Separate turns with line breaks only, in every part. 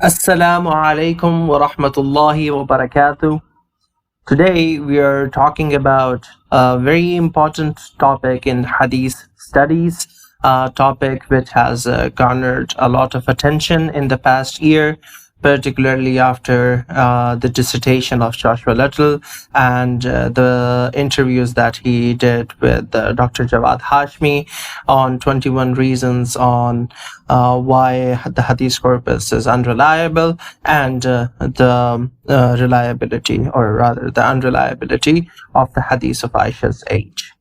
Assalamu alaikum wa rahmatullahi wa barakatuh. Today we are talking about a very important topic in Hadith studies, a topic which has garnered a lot of attention in the past year, particularly after the dissertation of Joshua Little and the interviews that he did with Dr. Jawad Hashmi on 21 reasons on why the Hadith corpus is unreliable and the reliability, or rather the unreliability of the Hadith of Aisha's age.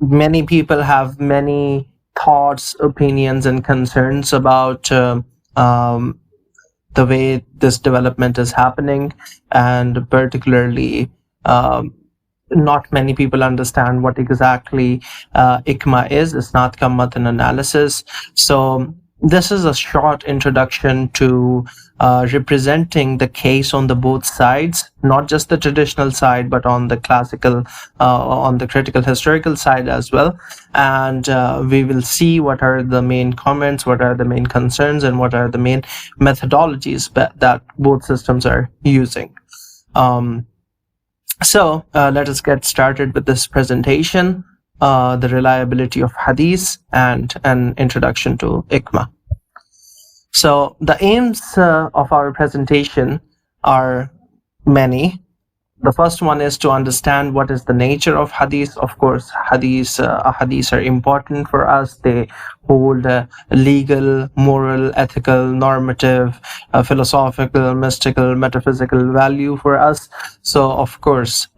Many people have many thoughts, opinions, and concerns about um, the way this development is happening, and particularly not many people understand what exactly ICMA is, Isnad-cum-matn analysis. So this is a short introduction to representing the case on the both sides, not just the traditional side, but on the classical, on the critical historical side as well. And we will see what are the main comments, what are the main concerns, and what are the main methodologies that both systems are using. So let us get started with this presentation, the reliability of Hadith and an introduction to ICMA. So the aims of our presentation are many. The first one is to understand what is the nature of Hadith. Of course, Hadith are important for us. They hold legal, moral, ethical, normative, philosophical, mystical, metaphysical value for us. So, of course,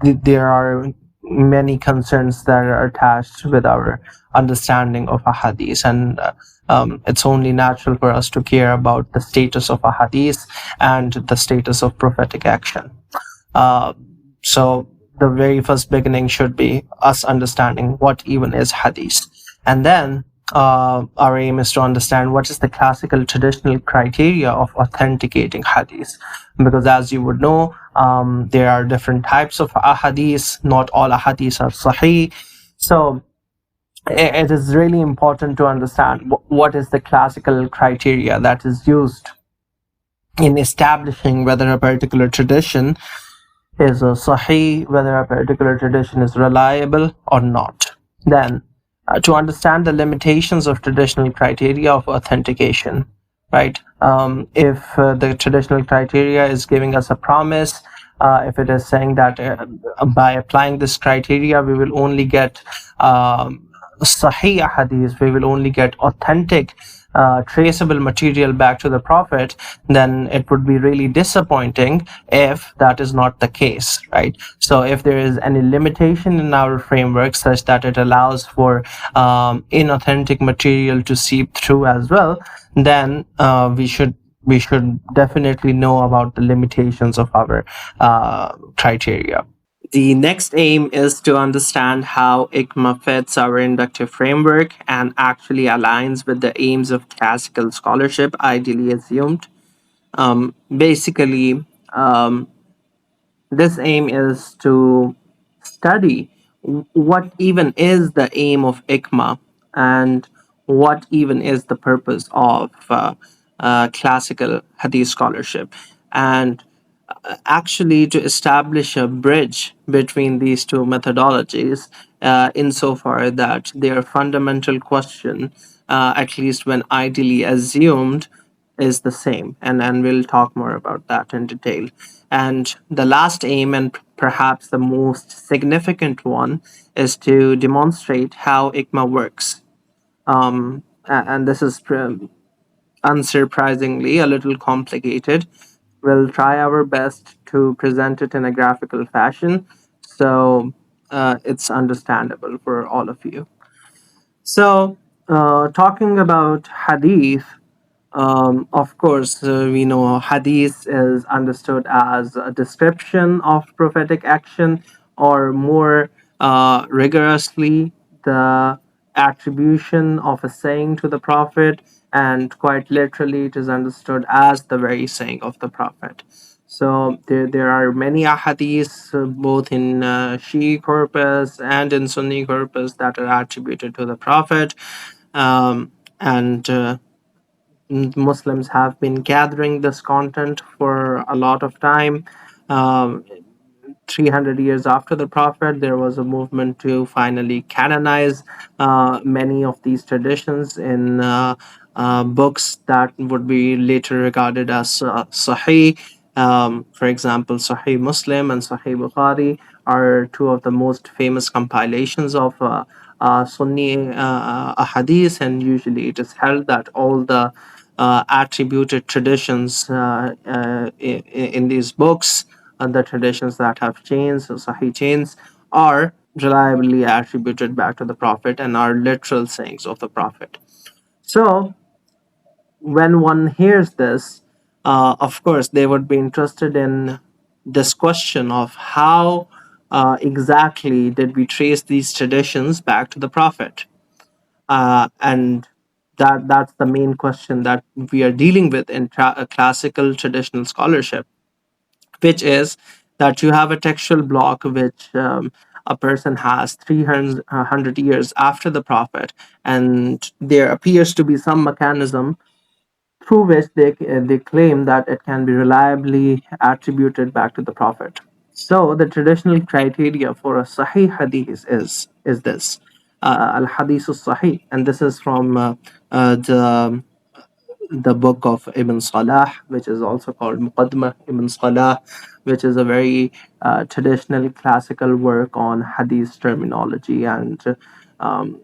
there are many concerns that are attached with our understanding of a Hadith, and it's only natural for us to care about the status of a Hadith and the status of prophetic action. So the very first beginning should be us understanding what even is Hadith, and then our aim is to understand what is the classical traditional criteria of authenticating Hadith, because as you would know, there are different types of ahadith. Not all ahadith are sahih. So it is really important to understand what is the classical criteria that is used in establishing whether a particular tradition is a sahih, whether a particular tradition is reliable or not. Then to understand the limitations of traditional criteria of authentication, right? If the traditional criteria is giving us a promise, if it is saying that by applying this criteria we will only get sahih hadith, we will only get authentic traceable material back to the Prophet, then it would be really disappointing if that is not the case, right? So if there is any limitation in our framework such that it allows for inauthentic material to seep through as well, then we should definitely know about the limitations of our criteria. The next aim is to understand how ICMA fits our inductive framework and actually aligns with the aims of classical scholarship ideally assumed. Basically, this aim is to study what even is the aim of ICMA and what even is the purpose of classical Hadith scholarship, and actually to establish a bridge between these two methodologies, insofar that their fundamental question, at least when ideally assumed, is the same. And we'll talk more about that in detail. And the last aim, and perhaps the most significant one, is to demonstrate how ICMA works. And this is unsurprisingly a little complicated. We'll try our best to present it in a graphical fashion so it's understandable for all of you. So, talking about Hadith, of course, we know Hadith is understood as a description of prophetic action, or more rigorously, the attribution of a saying to the Prophet, and quite literally, it is understood as the very saying of the Prophet. So there are many ahadiths, both in Shi'i corpus and in Sunni corpus, that are attributed to the Prophet. and Muslims have been gathering this content for a lot of time. Um, 300 years after the Prophet, there was a movement to finally canonize many of these traditions in books that would be later regarded as Sahih. For example, Sahih Muslim and Sahih Bukhari are two of the most famous compilations of Sunni ahadith, and usually it is held that all the attributed traditions in these books, the traditions that have chains, or Sahih chains, are reliably attributed back to the Prophet and are literal sayings of the Prophet. So, when one hears this, of course, they would be interested in this question of how exactly did we trace these traditions back to the Prophet? And that's the main question that we are dealing with in classical traditional scholarship, which is that you have a textual block which a person has 300 years after the Prophet, and there appears to be some mechanism through which they claim that it can be reliably attributed back to the Prophet. So the traditional criteria for a Sahih Hadith is this al Hadith Sahih, and this is from the book of Ibn Salah, which is also called Muqaddimah Ibn Salah, which is a very traditional classical work on Hadith terminology. And um,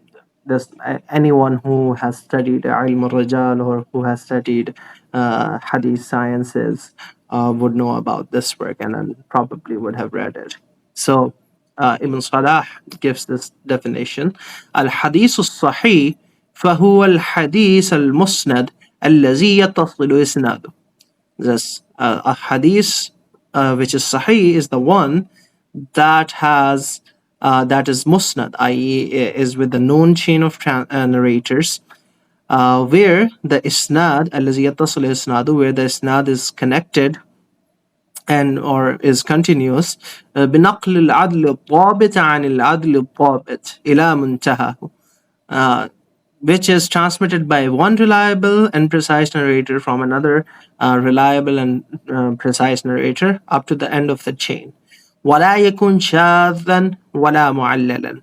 anyone who has studied ʿIlm al-Rijal or who has studied Hadith sciences would know about this work, and then probably would have read it. So Ibn Salah gives this definition: Al-Hadith al-Sahih فهو الحديث المسند الذي يتصل إسناده. This a hadith which is sahih is the one that has that is musnad, i.e., is with the known chain of narrators, where the isnad الذي يتصل إسناده, where the isnad is connected and or is continuous, بنقل العدل الضابط عن العدل الضابط إلى منتهى, which is transmitted by one reliable and precise narrator from another reliable and precise narrator up to the end of the chain. ولا يكون شاذا ولا معللا,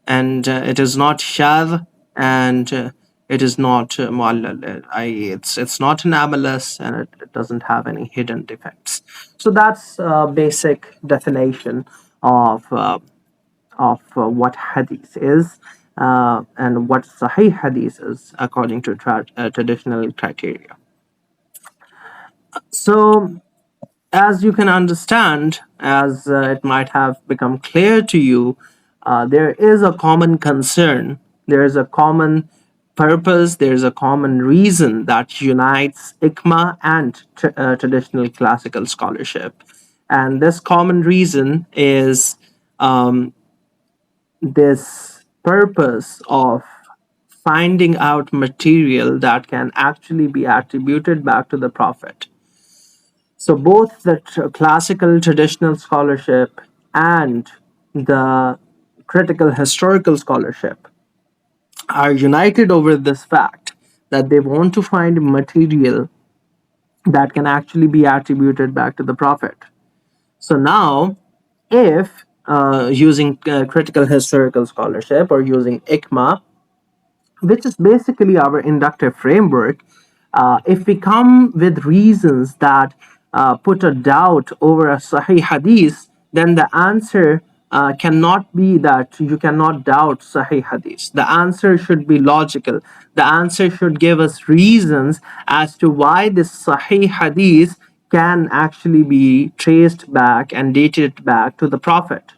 and it is not shadh, and it is not muallal, i.e., it's not anomalous, and it doesn't have any hidden defects. So that's a basic definition of what hadith is and what sahih hadith is according to traditional criteria. So, as you can understand, as it might have become clear to you, there is a common concern, there is a common purpose, there is a common reason that unites ICMA and traditional classical scholarship. And this common reason is this purpose of finding out material that can actually be attributed back to the Prophet. So both the classical traditional scholarship and the critical historical scholarship are united over this fact that they want to find material that can actually be attributed back to the Prophet. So now, if using critical historical scholarship or using ICMA, which is basically our inductive framework, if we come with reasons that put a doubt over a Sahih Hadith, then the answer cannot be that you cannot doubt Sahih Hadith. The answer should be logical. The answer should give us reasons as to why this Sahih Hadith can actually be traced back and dated back to the Prophet,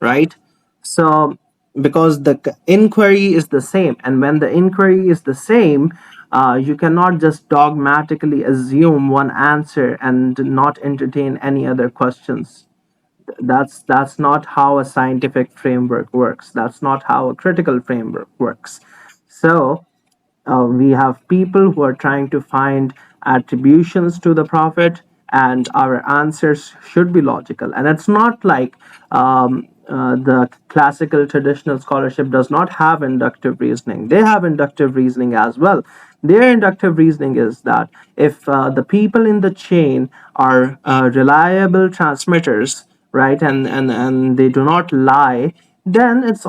right? So, because the inquiry is the same, and when the inquiry is the same, you cannot just dogmatically assume one answer and not entertain any other questions. That's not how a scientific framework works. That's not how a critical framework works. So we have people who are trying to find attributions to the Prophet, and our answers should be logical. And it's not like the classical traditional scholarship does not have inductive reasoning. They have inductive reasoning as well. Their inductive reasoning is that if the people in the chain are reliable transmitters, right, and they do not lie, then it's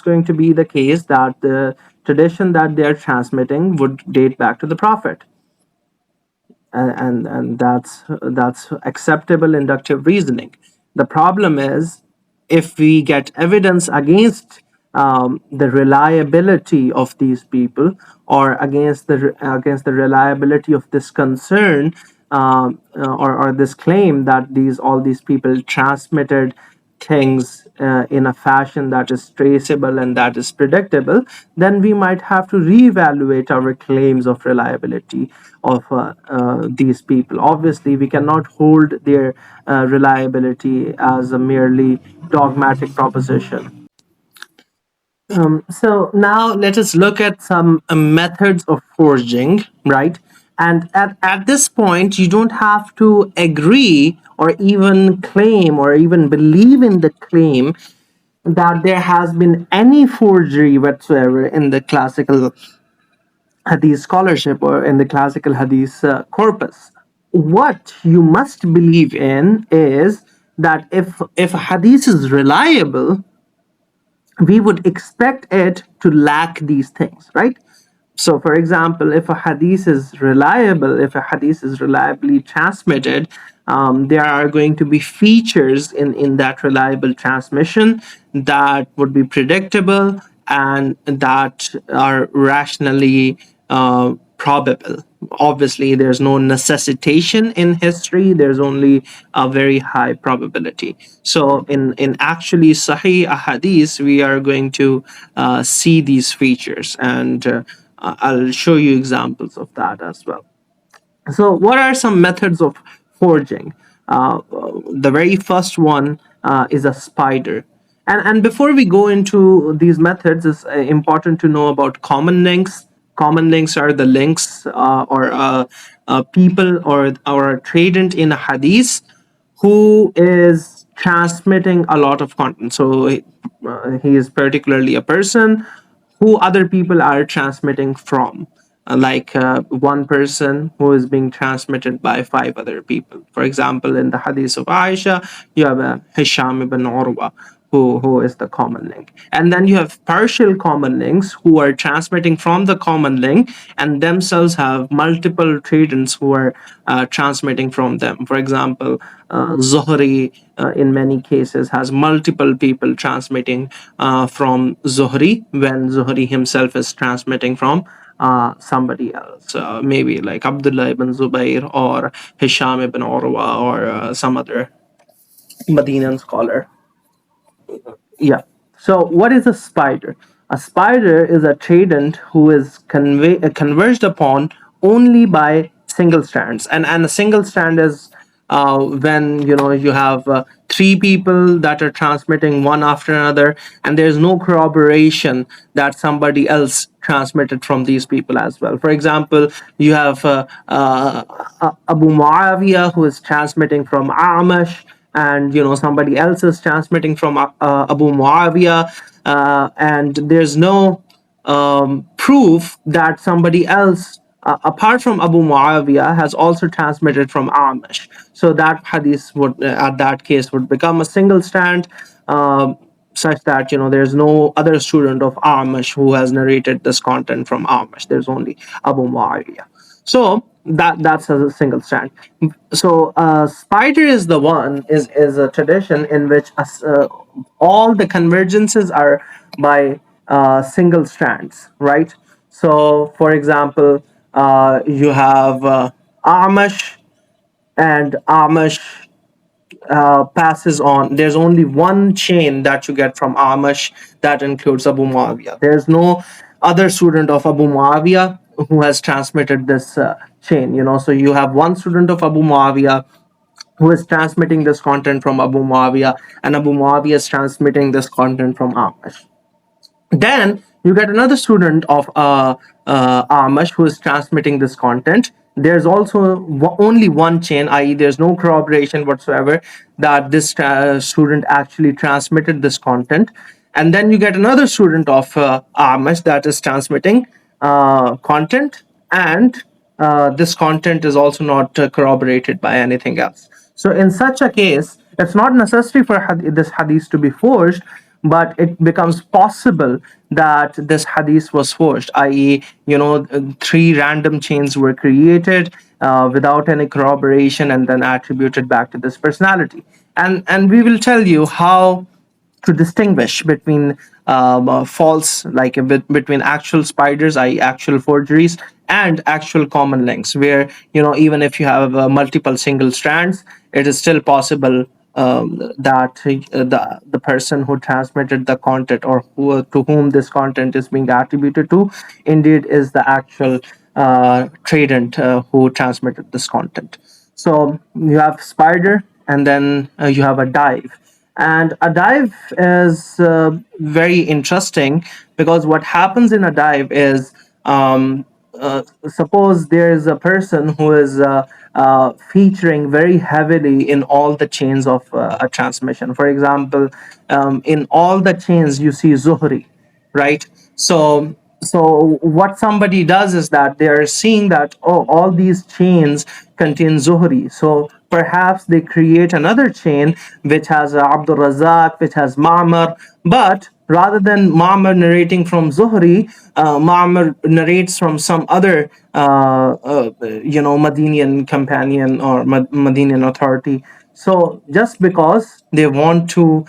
going to be the case that the tradition that they're transmitting would date back to the Prophet, and that's acceptable inductive reasoning. The problem is if we get evidence against the reliability of these people, or against the reliability of this concern, or this claim that these all these people transmitted things in a fashion that is traceable and that is predictable, then we might have to reevaluate our claims of reliability of these people. Obviously, we cannot hold their reliability as a merely dogmatic proposition. So now let us look at some methods of forging, right? And at this point, you don't have to agree or even claim or even believe in the claim that there has been any forgery whatsoever in the classical Hadith scholarship or in the classical Hadith corpus. What you must believe in is that if a Hadith is reliable, we would expect it to lack these things, right? So, for example, if a hadith is reliable, if a hadith is reliably transmitted, there are going to be features in that reliable transmission that would be predictable and that are rationally probable. Obviously, there's no necessitation in history, there's only a very high probability. So, in actually Sahih Ahadith, we are going to see these features, and I'll show you examples of that as well. So, what are some methods of forging? The very first one is a spider. And before we go into these methods, it's important to know about common links. Common links are the links or people or a tradent in a hadith who is transmitting a lot of content. So he is particularly a person who other people are transmitting from. Like one person who is being transmitted by five other people. For example, in the hadith of ʿAଈšah, you have Hisham ibn Urwa, who is the common link. And then you have partial common links who are transmitting from the common link and themselves have multiple tradents who are transmitting from them. For example, Zuhri in many cases has multiple people transmitting from Zuhri when Zuhri himself is transmitting from somebody else, maybe like Abdullah ibn Zubayr or Hisham ibn Urwa or some other Medinan scholar. Yeah. So, what is a spider? A spider is a tradent who is converged upon only by single strands, and a single strand is when you have three people that are transmitting one after another, and there's no corroboration that somebody else transmitted from these people as well. For example, you have Abu Muawiyah who is transmitting from Amash, and somebody else is transmitting from Abu Muawiyah, and there's no proof that somebody else apart from Abu Muawiyah has also transmitted from Amash. So that hadith would at that case would become a single strand, such that there's no other student of Amash who has narrated this content from Amash. There's only Abu Muawiyah. So that's a single strand. So spider is the one is a tradition in which all the convergences are by single strands, right? So, for example, you have Amash, and Amash passes on. There's only one chain that you get from Amash that includes Abu Muawiyah. There's no other student of Abu Muawiyah who has transmitted this chain. So you have one student of Abu Muawiyah who is transmitting this content from Abu Muawiyah, and Abu Muawiyah is transmitting this content from Amash. Then you get another student of Amash who is transmitting this content. there's also only one chain, i.e., there's no corroboration whatsoever that this student actually transmitted this content. And then you get another student of ʿāmish that is transmitting content, and this content is also not corroborated by anything else. So in such a case, it's not necessary for this hadith to be forged, but it becomes possible that this hadith was forged, i.e., three random chains were created without any corroboration and then attributed back to this personality. And we will tell you how to distinguish between false, like between actual spiders, i.e., actual forgeries, and actual common links, where even if you have multiple single strands, it is still possible that the person who transmitted the content, or to whom this content is being attributed to, indeed is the actual tradent who transmitted this content. So you have spider, and then you have a dive. And a dive is very interesting, because what happens in a dive is, suppose there is a person who is featuring very heavily in all the chains of a transmission. For example, in all the chains you see Zuhri, right? So what somebody does is that they are seeing that, oh, all these chains contain Zuhri, so perhaps they create another chain which has Abdul Razak, which has Ma'mar, but rather than Ma'mar narrating from Zuhri, Ma'mar narrates from some other Madinian companion or Madinian authority. So just because they want to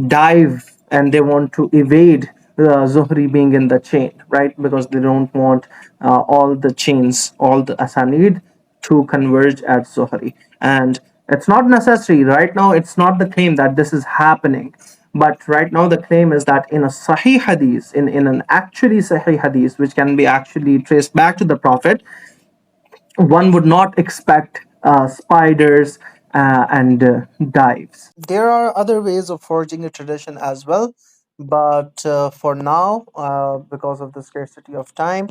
dive and they want to evade Zuhri being in the chain, right? Because they don't want all the chains, all the asanid to converge at Zuhri. And it's not necessary. Right now, it's not the claim that this is happening. But right now, the claim is that in a Sahih Hadith, in an actually Sahih Hadith, which can be actually traced back to the Prophet, one would not expect spiders and dives. There are other ways of forging a tradition as well, but for now, because of the scarcity of time,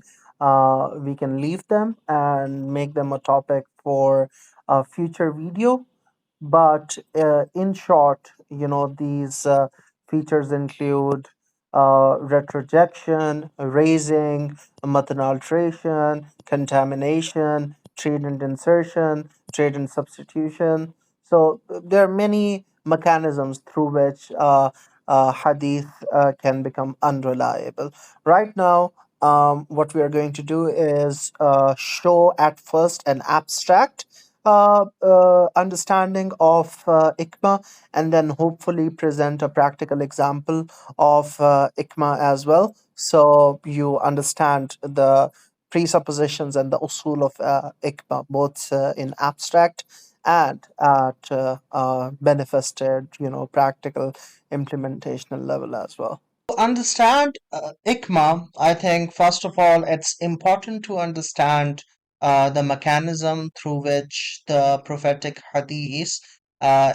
we can leave them and make them a topic for a future video. But in short, these features include retrojection, erasing, matn alteration, contamination, tradent insertion, tradent substitution. So there are many mechanisms through which hadith can become unreliable. Right now, what we are going to do is show at first an abstract understanding of ICMA, and then hopefully present a practical example of ICMA as well, so you understand the presuppositions and the usul of ICMA, both in abstract and at manifested, practical implementational level as well. Understand ICMA, I think first of all, it's important to understand the mechanism through which the prophetic hadith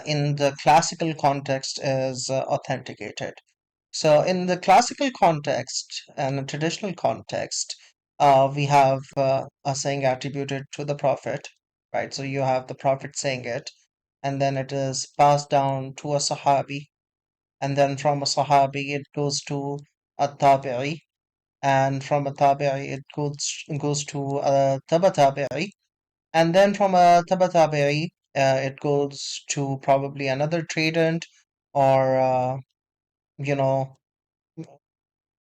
in the classical context is authenticated. So, in the classical context and the traditional context, we have a saying attributed to the prophet, right? So, you have the prophet saying it, and then it is passed down to a sahabi, and then from a Sahabi it goes to a Tabi'i, and from a Tabi'i it goes to a Taba Tabi'i, and then from a Taba Tabi'i it goes to probably another tradent, or you know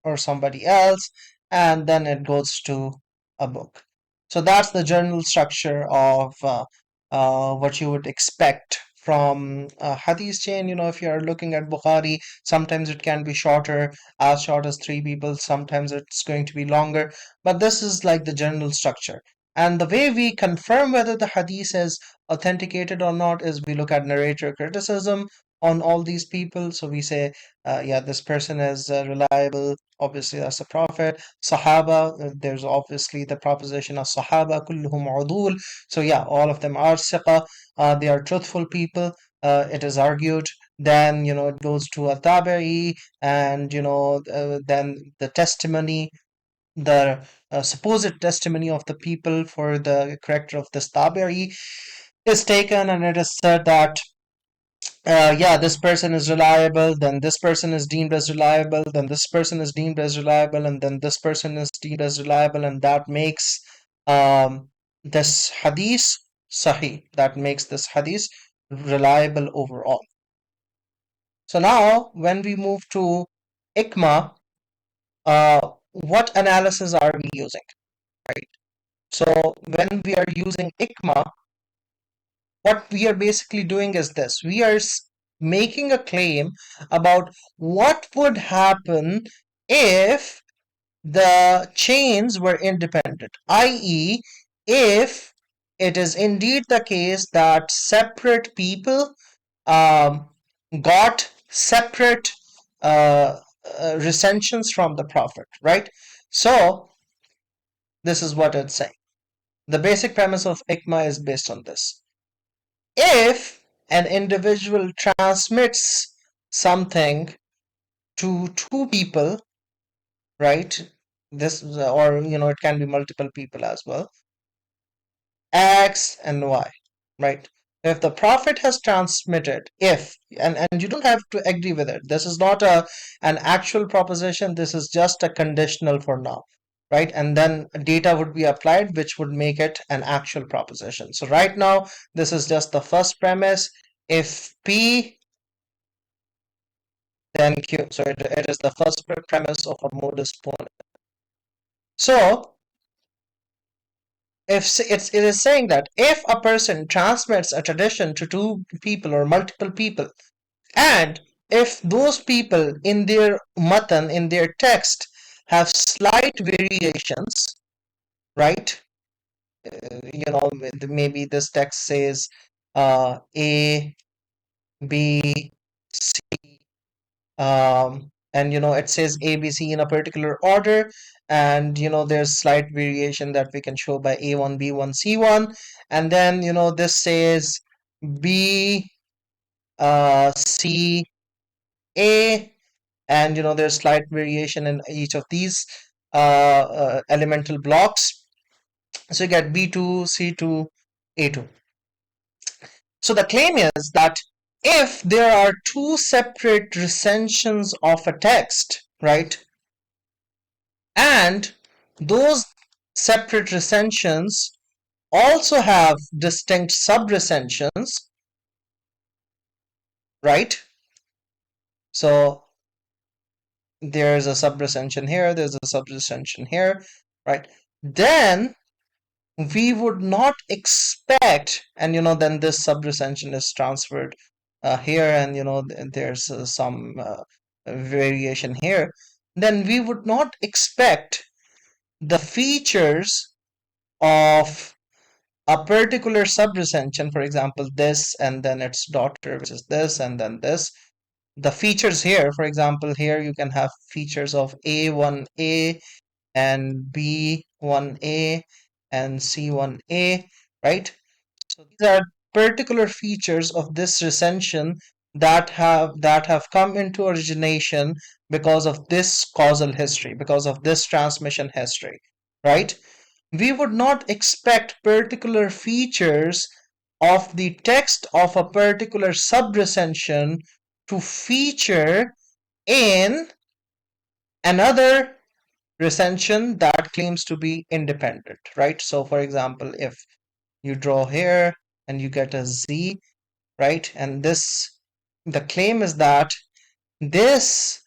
or somebody else, and then it goes to a book. So that's the general structure of what you would expect from a hadith chain. If you are looking at Bukhari, sometimes it can be shorter, as short as three people, sometimes it's going to be longer, but this is like the general structure. And the way we confirm whether the hadith is authenticated or not is we look at narrator criticism on all these people. So we say, yeah, this person is reliable. Obviously, that's a prophet. Sahaba, there's obviously the proposition of Sahaba, kulluhum udul. So, yeah, all of them are siqa. They are truthful people. It is argued. Then, it goes to a tabi'i, and, then the testimony.
the supposed testimony of the people for the character of this Tabari is taken, and it is said that yeah, this person is reliable, then this person is deemed as reliable, then this person is deemed as reliable, and then this person is deemed as reliable, and that makes this hadith sahih, that makes this hadith reliable overall. So now, when we move to ICMA, what analysis are we using, right? So when we are using ICMA, what we are basically doing is this. We are making a claim about what would happen if the chains were independent, i.e., if it is indeed the case that separate people um, got separate uh, recensions from the Prophet, right? So, this is what it's saying. The basic premise of ICMA is based on this. If an individual transmits something to two people, right? This, or it can be multiple people as well, X and Y, right? If the Prophet has transmitted, if, and you don't have to agree with it. This is not an actual proposition. This is just a conditional for now, right? And then data would be applied, which would make it an actual proposition. So right now, this is just the first premise. If P, then Q. So it is the first premise of a modus ponens. So if it is saying that if a person transmits a tradition to two people or multiple people, and if those people in their matan, in their text, have slight variations, right? Maybe this text says A, B, C, and it says ABC in a particular order, and there's slight variation that we can show by A1, B1, C1, and then this says B, C, A, and there's slight variation in each of these elemental blocks. So you get B2, C2, A2. So the claim is that if there are two separate recensions of a text, right, and those separate recensions also have distinct sub-recensions, right? So there's a sub-recension here, there's a sub-recension here, right? Then we would not expect, and then this sub-recension is transferred here, and there's some variation here. Then we would not expect the features of a particular sub-recension, for example, this, and then its daughter, which is this, and then this. The features here, for example, here you can have features of A1A and B1A and C1A, right? So these are particular features of this recension that have come into origination because of this causal history, because of this transmission history, right? We would not expect particular features of the text of a particular sub-recension to feature in another recension that claims to be independent, right? So for example, if you draw here and you get a Z, right? And the claim is that this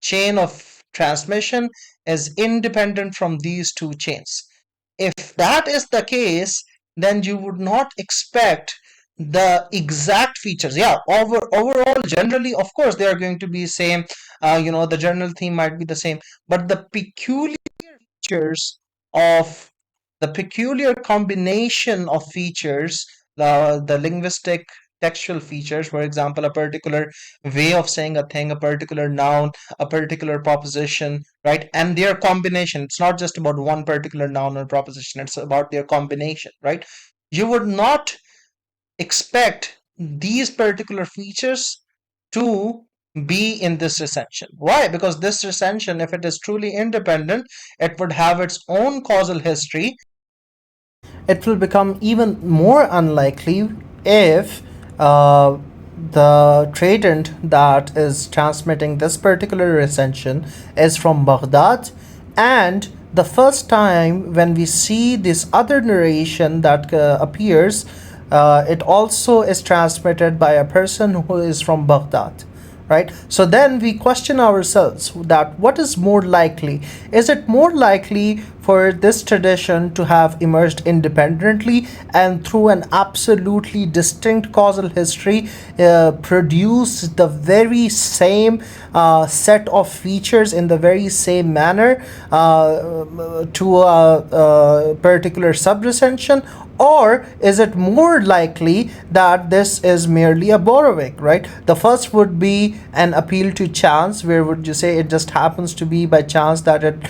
chain of transmission is independent from these two chains. If that is the case, then you would not expect the exact features. Yeah, overall, generally, of course, they are going to be same. The general theme might be the same, but the peculiar features of the peculiar combination of features, the linguistic textual features, for example, a particular way of saying a thing, a particular noun, a particular proposition, right? And their combination. It's not just about one particular noun or proposition, it's about their combination, right? You would not expect these particular features to be in this recension. Why? Because this recension, if it is truly independent, it would have its own causal history.
It will become even more unlikely if the tradent that is transmitting this particular recension is from Baghdad, and the first time when we see this other narration that appears, it also is transmitted by a person who is from Baghdad, right? So then we question ourselves that what is more likely? Is it more likely for this tradition to have emerged independently and through an absolutely distinct causal history produce the very same set of features in the very same manner to a particular subrecension? Or is it more likely that this is merely a borrowing, right? The first would be an appeal to chance, where would you say it just happens to be by chance that it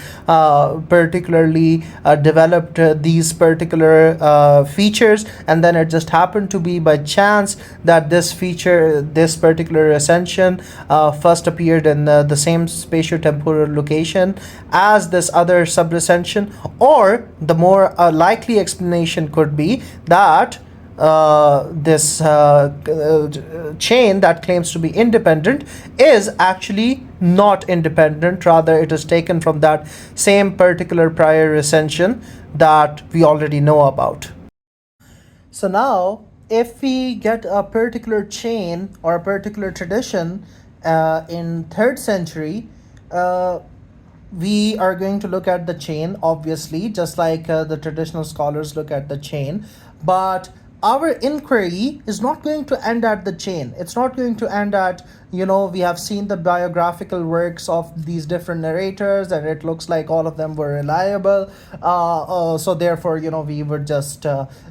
particularly developed these particular features, and then it just happened to be by chance that this feature, this particular ascension, first appeared in the same spatio-temporal location as this other subrecension. Or the more likely explanation could be that this chain that claims to be independent is actually not independent, rather it is taken from that same particular prior recension that we already know about. So now if we get a particular chain or a particular tradition in 3rd century, we are going to look at the chain, obviously, just like the traditional scholars look at the chain. But our inquiry is not going to end at the chain. It's not going to end at, we have seen the biographical works of these different narrators and it looks like all of them were reliable. So therefore, we would just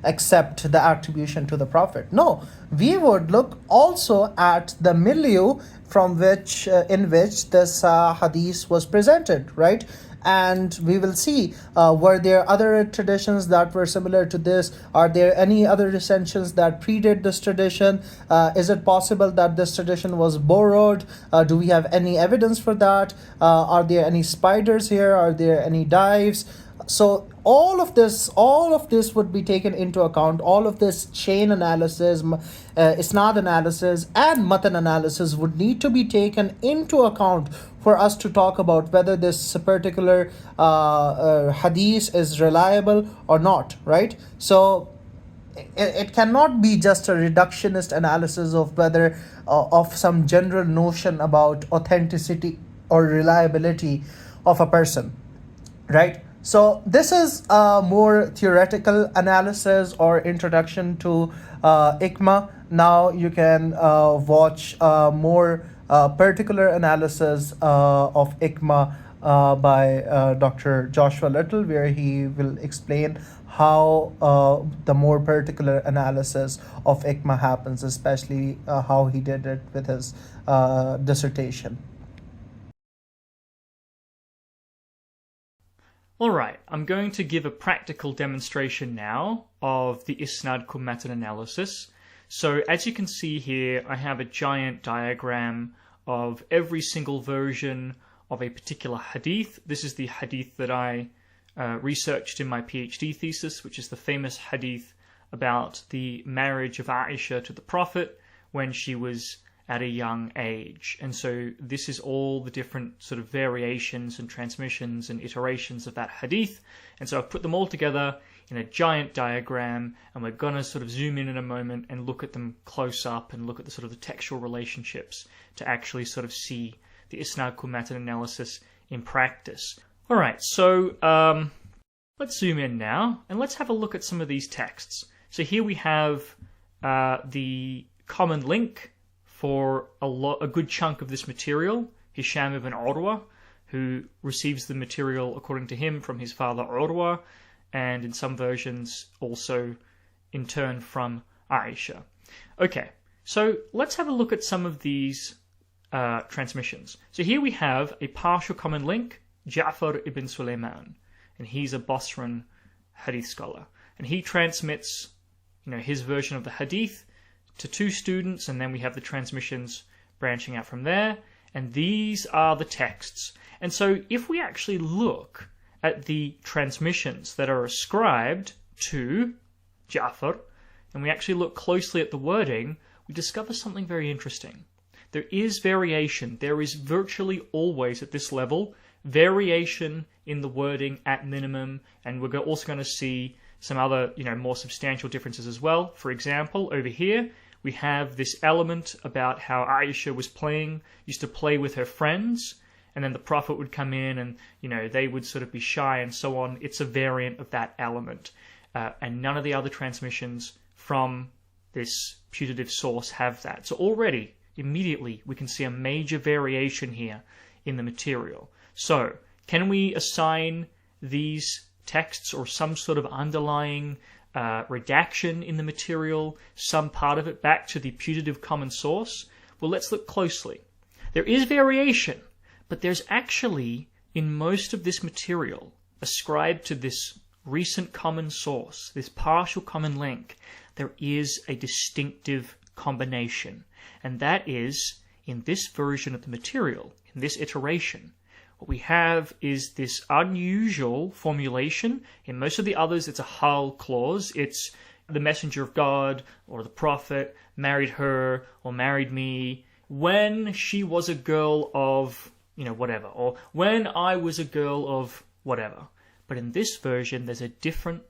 accept the attribution to the Prophet. No, we would look also at the milieu from which in which this hadith was presented, right? And we will see, were there other traditions that were similar to this? Are there any other recensions that predate this tradition? Is it possible that this tradition was borrowed? Do we have any evidence for that? Are there any spiders here? Are there any dives? So all of this would be taken into account. All of this chain analysis, isnad analysis, and matan analysis would need to be taken into account for us to talk about whether this particular hadith is reliable or not, right? So it cannot be just a reductionist analysis of whether of some general notion about authenticity or reliability of a person, right? So this is a more theoretical analysis or introduction to ICMA. Now you can watch more particular analysis of ICMA by Dr. Joshua Little, where he will explain how the more particular analysis of ICMA happens, especially how he did it with his dissertation.
Alright, I'm going to give a practical demonstration now of the Isnad-cum-matn analysis. So as you can see here, I have a giant diagram of every single version of a particular hadith. This is the hadith that I researched in my PhD thesis, which is the famous hadith about the marriage of ʿAଈšah to the Prophet when she was at a young age. And so this is all the different sort of variations and transmissions and iterations of that hadith. And so I've put them all together in a giant diagram, and we're going to sort of zoom in a moment and look at them close up and look at the sort of the textual relationships to actually sort of see the Isnad-cum-matn analysis in practice. Alright, so let's zoom in now and let's have a look at some of these texts. So here we have the common link for a good chunk of this material, Hisham ibn Urwa, who receives the material according to him from his father Urwa, and in some versions also in turn from ʿAଈšah. Okay, so let's have a look at some of these transmissions. So here we have a partial common link, Ja'far ibn Sulaiman, and he's a Basran hadith scholar, and he transmits his version of the hadith to two students, and then we have the transmissions branching out from there, and these are the texts. And so if we actually look at the transmissions that are ascribed to Ja'far, and we actually look closely at the wording, we discover something very interesting. There is variation. There is virtually always at this level variation in the wording at minimum, and we're also going to see some other, more substantial differences as well. For example, over here we have this element about how ʿAଈšah used to play with her friends, and then the Prophet would come in and, they would sort of be shy and so on. It's a variant of that element. And none of the other transmissions from this putative source have that. So already, immediately, we can see a major variation here in the material. So, can we assign these texts or some sort of underlying redaction in the material, some part of it back to the putative common source? Well, let's look closely. There is variation, but there's actually, in most of this material, ascribed to this recent common source, this partial common link, there is a distinctive combination. And that is, in this version of the material, in this iteration, what we have is this unusual formulation. In most of the others, it's a hal clause. It's the messenger of God or the prophet married her or married me when she was a girl of, whatever, or when I was a girl of whatever. But in this version, there's a different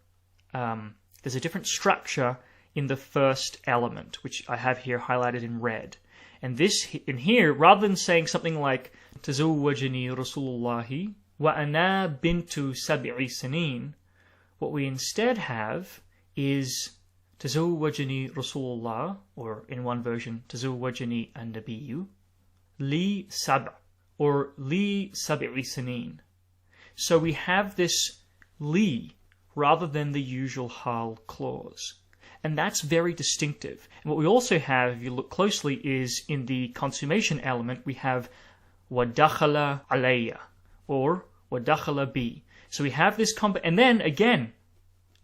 structure in the first element, which I have here highlighted in red. And this in here, rather than saying something like تزوجني رسول الله وأنا بنت 7 سنين, what we instead have is تزوجني رسول الله, or in one version تزوجني النبي لي 7, or لي 7 سنين. So we have this li rather than the usual hal clause. And that's very distinctive. And what we also have, if you look closely, is in the consummation element, we have وَدَخَلَ عَلَيَّ, or وَدَخَلَ bi. So we have this and then again,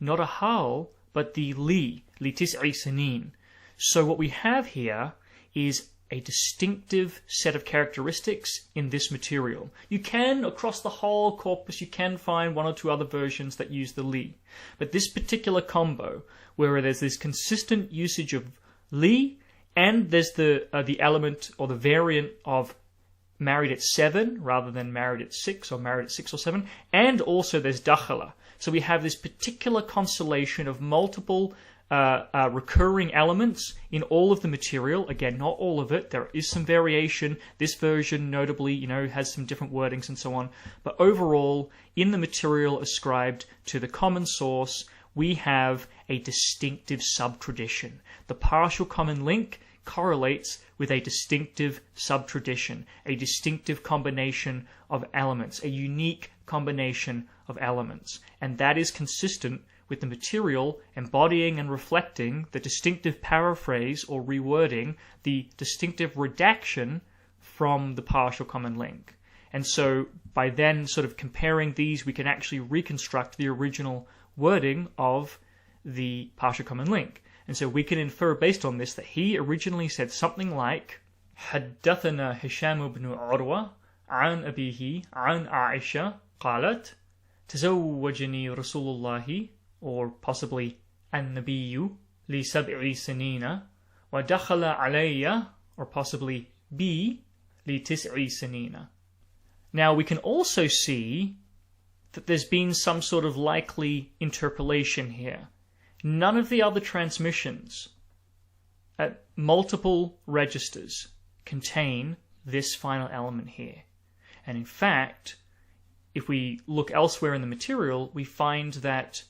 not a hal, but the li 9 سنين. So what we have here is a distinctive set of characteristics in this material. You can, across the whole corpus, you can find one or two other versions that use the li. But this particular combo, where there's this consistent usage of li, and there's the element or the variant of married at 7 rather than married at 6 or married at 6 or 7, and also there's dakhala. So we have this particular constellation of multiple recurring elements in all of the material. Again, not all of it. There is some variation. This version, notably, has some different wordings and so on. But overall, in the material ascribed to the common source, we have a distinctive sub-tradition. The partial common link correlates with a distinctive sub-tradition, a distinctive combination of elements, a unique combination of elements. And that is consistent with the material embodying and reflecting the distinctive paraphrase or rewording, the distinctive redaction from the partial common link. And so by then sort of comparing these, we can actually reconstruct the original wording of the partial common link. And so we can infer based on this that he originally said something like حدثنا هشام بن عروة عن أبيه عن عائشة قالت تزوجني رسول الله, or possibly النبي لسبع سنين ودخل علي, or possibly بي لتسع سنين. Now we can also see that there's been some sort of likely interpolation here. None of the other transmissions at multiple registers contain this final element here. And in fact, if we look elsewhere in the material, we find that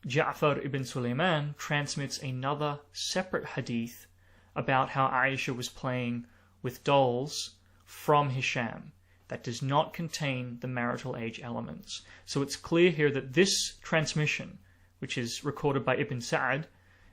Ja'far ibn Sulaiman transmits another separate hadith about how Aisha was playing with dolls from Hisham that does not contain the marital age elements. So it's clear here that this transmission, which is recorded by Ibn Sa'ad,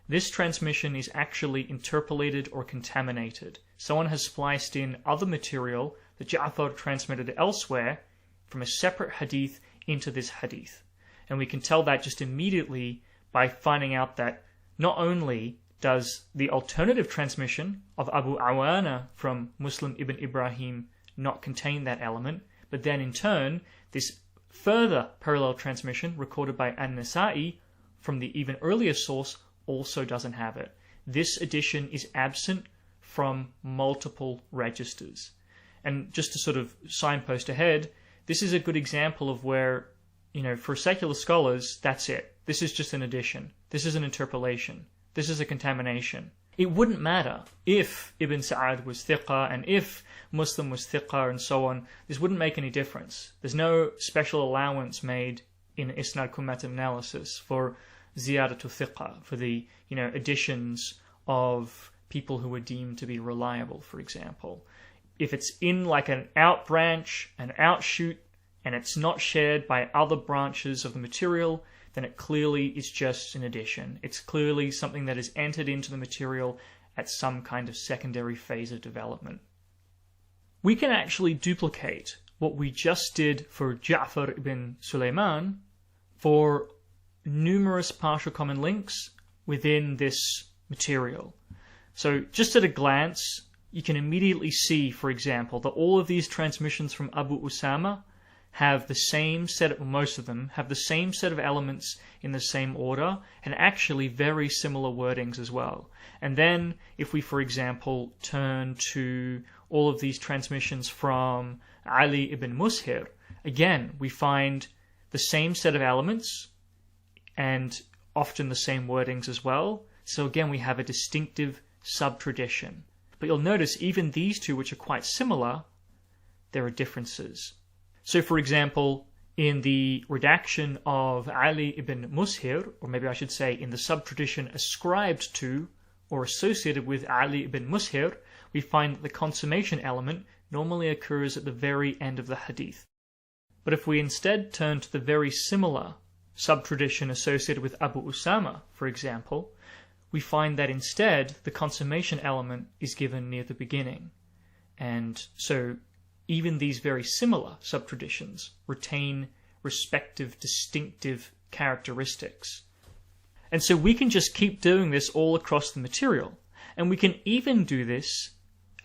this transmission is actually interpolated or contaminated. Someone has spliced in other material that Ja'far transmitted elsewhere from a separate hadith into this hadith. And we can tell that just immediately by finding out that not only does the alternative transmission of Abu Awana from Muslim ibn Ibrahim not contain that element? But then in turn, this further parallel transmission recorded by An-Nasa'i from the even earlier source also doesn't have it. This addition is absent from multiple registers. And just to sort of signpost ahead, this is a good example of where, for secular scholars, that's it. This is just an addition. This is an interpolation. This is a contamination. It wouldn't matter if Ibn Sa'ad was thiqah and if Muslim was thiqah and so on. This wouldn't make any difference. There's no special allowance made in Isnad-cum-matn analysis for ziyadatu thiqah, for the additions of people who are deemed to be reliable, for example. If it's in like an out branch, an outshoot, and it's not shared by other branches of the material, then it clearly is just an addition. It's clearly something that is entered into the material at some kind of secondary phase of development. We can actually duplicate what we just did for Ja'far ibn Sulaiman for numerous partial common links within this material. So just at a glance, you can immediately see, for example, that all of these transmissions from Abu Usama have the same set of, most of them have the same set of elements in the same order, and actually very similar wordings as well. And then if we, for example, turn to all of these transmissions from Ali ibn Mushir, again, we find the same set of elements and often the same wordings as well. So again, we have a distinctive sub-tradition. But you'll notice even these two, which are quite similar, there are differences. So for example, in the redaction of Ali ibn Mushir, or maybe I should say in the sub-tradition ascribed to or associated with Ali ibn Mushir, we find that the consummation element normally occurs at the very end of the hadith. But if we instead turn to the very similar sub-tradition associated with Abu Usama, for example, we find that instead the consummation element is given near the beginning. And so even these very similar sub-traditions retain respective distinctive characteristics. And so we can just keep doing this all across the material. And we can even do this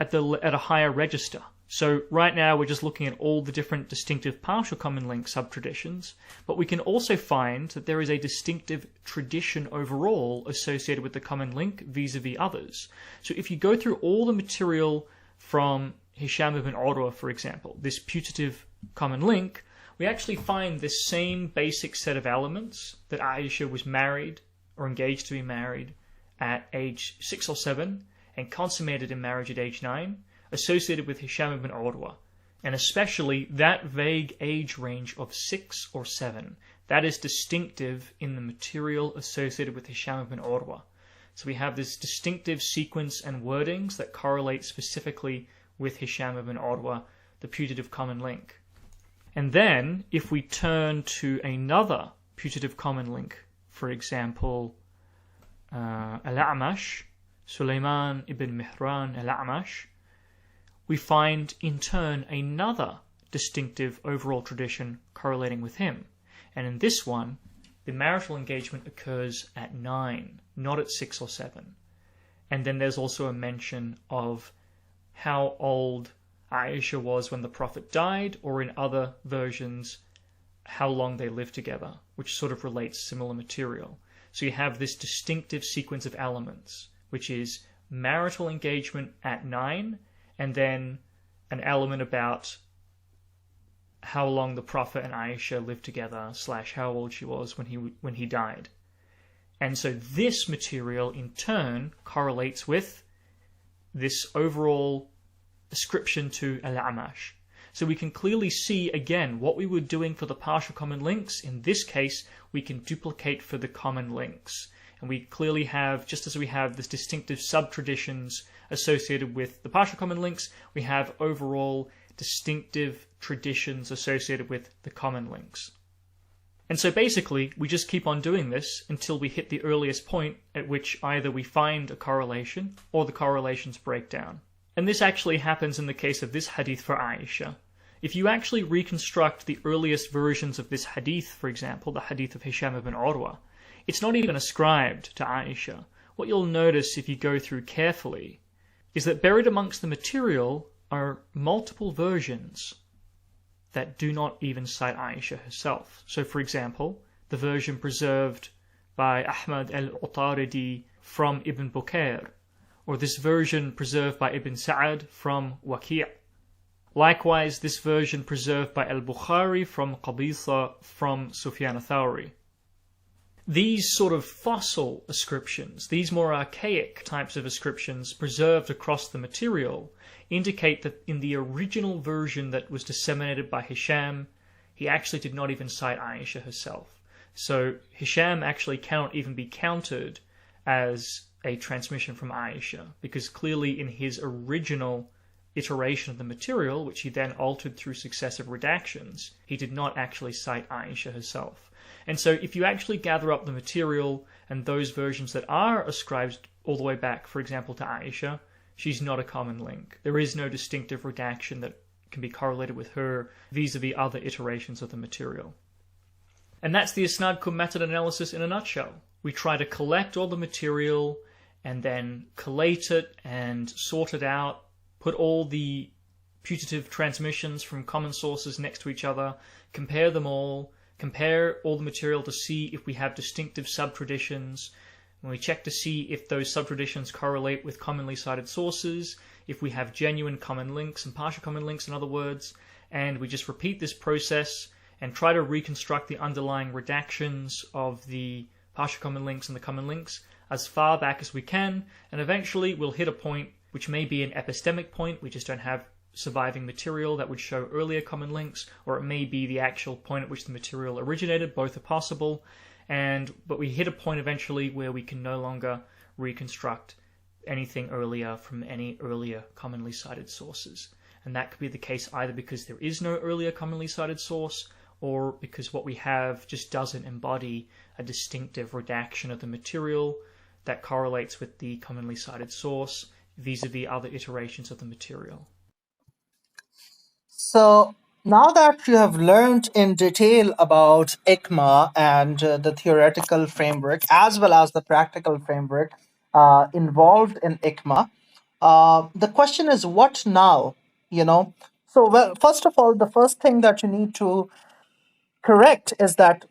at a higher register. So right now we're just looking at all the different distinctive partial common link sub-traditions, but we can also find that there is a distinctive tradition overall associated with the common link vis-a-vis others. So if you go through all the material from Hisham ibn Urwa, for example, this putative common link, we actually find this same basic set of elements that ʿAኢšah was married or engaged to be married at age 6 or 7 and consummated in marriage at age 9, associated with Hisham ibn Urwa, and especially that vague age range of 6 or 7. That is distinctive in the material associated with Hisham ibn Urwa. So we have this distinctive sequence and wordings that correlate specifically with Hisham ibn Urwa, the putative common link. And then, if we turn to another putative common link, for example, al-A'mash, Sulaiman ibn Mihran al-A'mash, we find in turn another distinctive overall tradition correlating with him. And in this one, the marital engagement occurs at 9, not at 6 or 7. And then there's also a mention of how old ʿAኢšah was when the Prophet died, or in other versions, how long they lived together, which sort of relates similar material. So you have this distinctive sequence of elements, which is marital engagement at 9, and then an element about how long the Prophet and ʿAኢšah lived together, / how old she was when he died. And so this material in turn correlates with this overall ascription to al-A'mash. So we can clearly see again what we were doing for the partial common links. In this case, we can duplicate for the common links. And we clearly have, just as we have this distinctive sub-traditions associated with the partial common links, we have overall distinctive traditions associated with the common links. And so basically, we just keep on doing this until we hit the earliest point at which either we find a correlation or the correlations break down. And this actually happens in the case of this hadith for ʿAኢšah. If you actually reconstruct the earliest versions of this hadith, for example, the hadith of Hisham ibn Urwa, it's not even ascribed to ʿAኢšah. what you'll notice if you go through carefully is that buried amongst the material are multiple versions that do not even cite ʿAīšah herself. So, for example, the version preserved by Ahmad al-Utaridi from Ibn Bukair, or this version preserved by Ibn Sa'ad from Waki'. Likewise, this version preserved by al-Bukhari from Qabisa from Sufyan al-Thawri. These sort of fossil ascriptions, these more archaic types of ascriptions preserved across the material, indicate that in the original version that was disseminated by Hisham, he actually did not even cite ʿAīšah herself. So Hisham actually cannot even be counted as a transmission from ʿAīšah, because clearly in his original iteration of the material, which he then altered through successive redactions, he did not actually cite ʿAīšah herself. And so if you actually gather up the material and those versions that are ascribed all the way back, for example, to ʿAīšah, she's not a common link. There is no distinctive redaction that can be correlated with her vis-a-vis other iterations of the material. And that's the Isnad-cum-matn analysis in a nutshell. We try to collect all the material and then collate it and sort it out, put all the putative transmissions from common sources next to each other, compare them all, compare all the material to see if we have distinctive sub-traditions, and we check to see if those sub-traditions correlate with commonly cited sources, if we have genuine common links and partial common links, in other words, and we just repeat this process and try to reconstruct the underlying redactions of the partial common links and the common links as far back as we can, and eventually we'll hit a point which may be an epistemic point, we just don't have surviving material that would show earlier common links, or it may be the actual point at which the material originated. Both are possible, but we hit a point eventually where we can no longer reconstruct anything earlier from any earlier commonly cited sources. And that could be the case either because there is no earlier commonly cited source, or because what we have just doesn't embody a distinctive redaction of the material that correlates with the commonly cited source vis-a-vis other iterations of the material.
So now that you have learned in detail about ICMA and the theoretical framework as well as the practical framework involved in ICMA, the question is what now? So, well, first of all, the first thing that you need to correct is that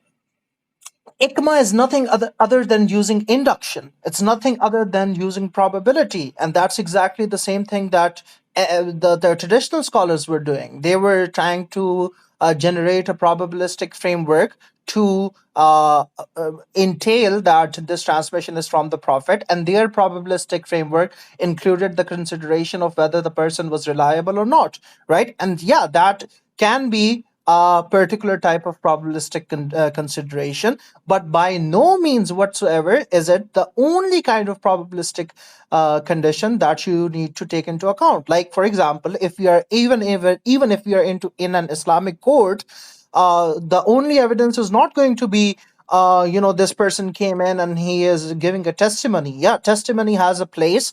ICMA is nothing other than using induction. It's nothing other than using probability. And that's exactly the same thing that the traditional scholars were doing. They were trying to generate a probabilistic framework to entail that this transmission is from the Prophet. And their probabilistic framework included the consideration of whether the person was reliable or not, right? And yeah, that can be a particular type of probabilistic consideration, but by no means whatsoever is it the only kind of probabilistic condition that you need to take into account. Like, for example, if we are even if we are in an Islamic court, the only evidence is not going to be this person came in and he is giving a testimony. Yeah, testimony has a place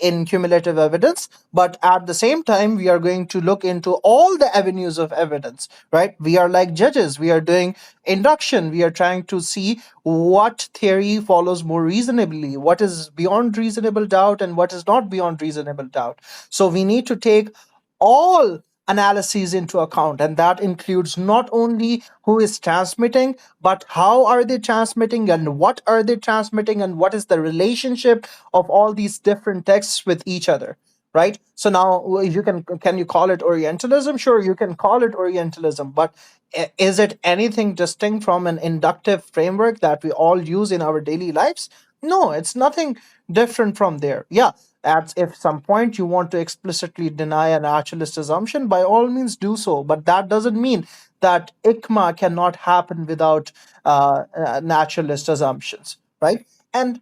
in cumulative evidence, but at the same time, we are going to look into all the avenues of evidence, right? We are like judges. We are doing induction. We are trying to see what theory follows more reasonably, what is beyond reasonable doubt and what is not beyond reasonable doubt. So we need to take all analyses into account, and that includes not only who is transmitting, but how are they transmitting and what are they transmitting and what is the relationship of all these different texts with each other, right? So now can you call it Orientalism? Sure, you can call it Orientalism, but is it anything distinct from an inductive framework that we all use in our daily lives? No, it's nothing different from there. Yeah, if some point you want to explicitly deny a naturalist assumption, by all means do so. But that doesn't mean that ICMA cannot happen without naturalist assumptions, right? And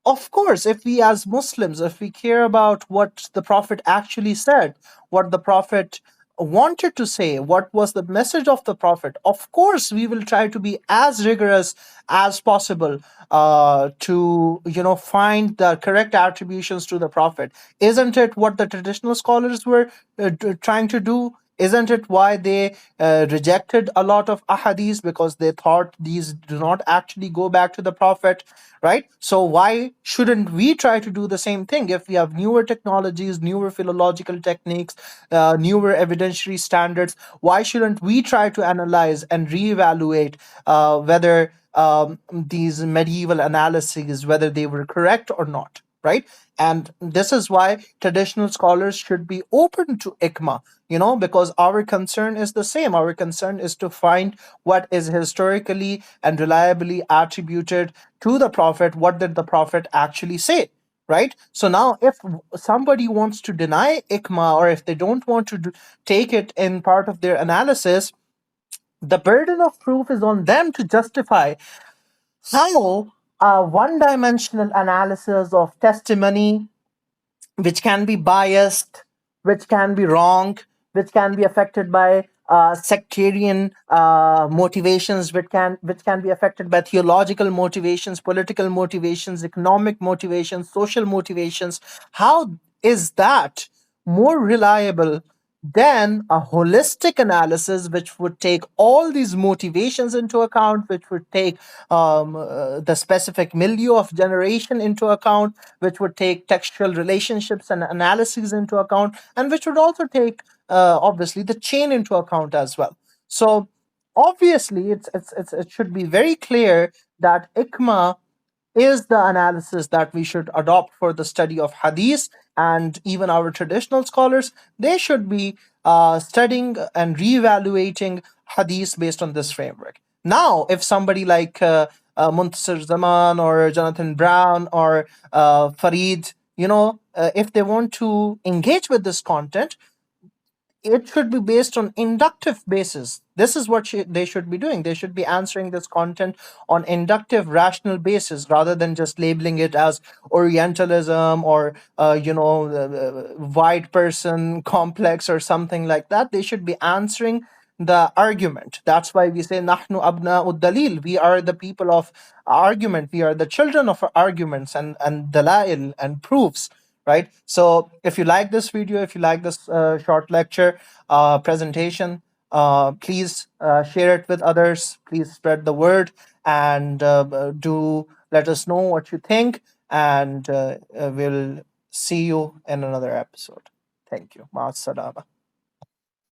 of course, if we as Muslims, if we care about what the Prophet actually said, what the Prophet wanted to say, what was the message of the Prophet, of course we will try to be as rigorous as possible to find the correct attributions to the Prophet. Isn't it what the traditional scholars were trying to do? Isn't it why they rejected a lot of ahadith? Because they thought these do not actually go back to the Prophet, right? So why shouldn't we try to do the same thing? If we have newer technologies, newer philological techniques, newer evidentiary standards, why shouldn't we try to analyze and reevaluate whether these medieval analyses, whether they were correct or not, right? And this is why traditional scholars should be open to ICMA, because our concern is the same. Our concern is to find what is historically and reliably attributed to the Prophet. What did the Prophet actually say? Right? So now, if somebody wants to deny ICMA, or if they don't want to take it in part of their analysis, the burden of proof is on them to justify how a one dimensional analysis of testimony, which can be biased, which can be wrong, which can be affected by sectarian motivations, which can be affected by theological motivations, political motivations, economic motivations, social motivations. How is that more reliable than a holistic analysis, which would take all these motivations into account, which would take the specific milieu of generation into account, which would take textual relationships and analyses into account, and which would also take obviously the chain into account as well. So obviously, it should be very clear that ICMA is the analysis that we should adopt for the study of hadith. And even our traditional scholars, they should be studying and reevaluating hadith based on this framework. Now, if somebody like Muntasir Zaman or Jonathan Brown or Farid, if they want to engage with this content, it should be based on inductive basis. This is what they should be doing. They should be answering this content on inductive, rational basis, rather than just labeling it as Orientalism or white person complex or something like that. They should be answering the argument. That's why we say nahnu abna'ud dalil. We are the people of argument. We are the children of arguments and dalail and proofs, right? So if you like this video, if you like this short lecture presentation, please share it with others. Please spread the word, and do let us know what you think. And we'll see you in another episode. Thank you. Ma'as salama.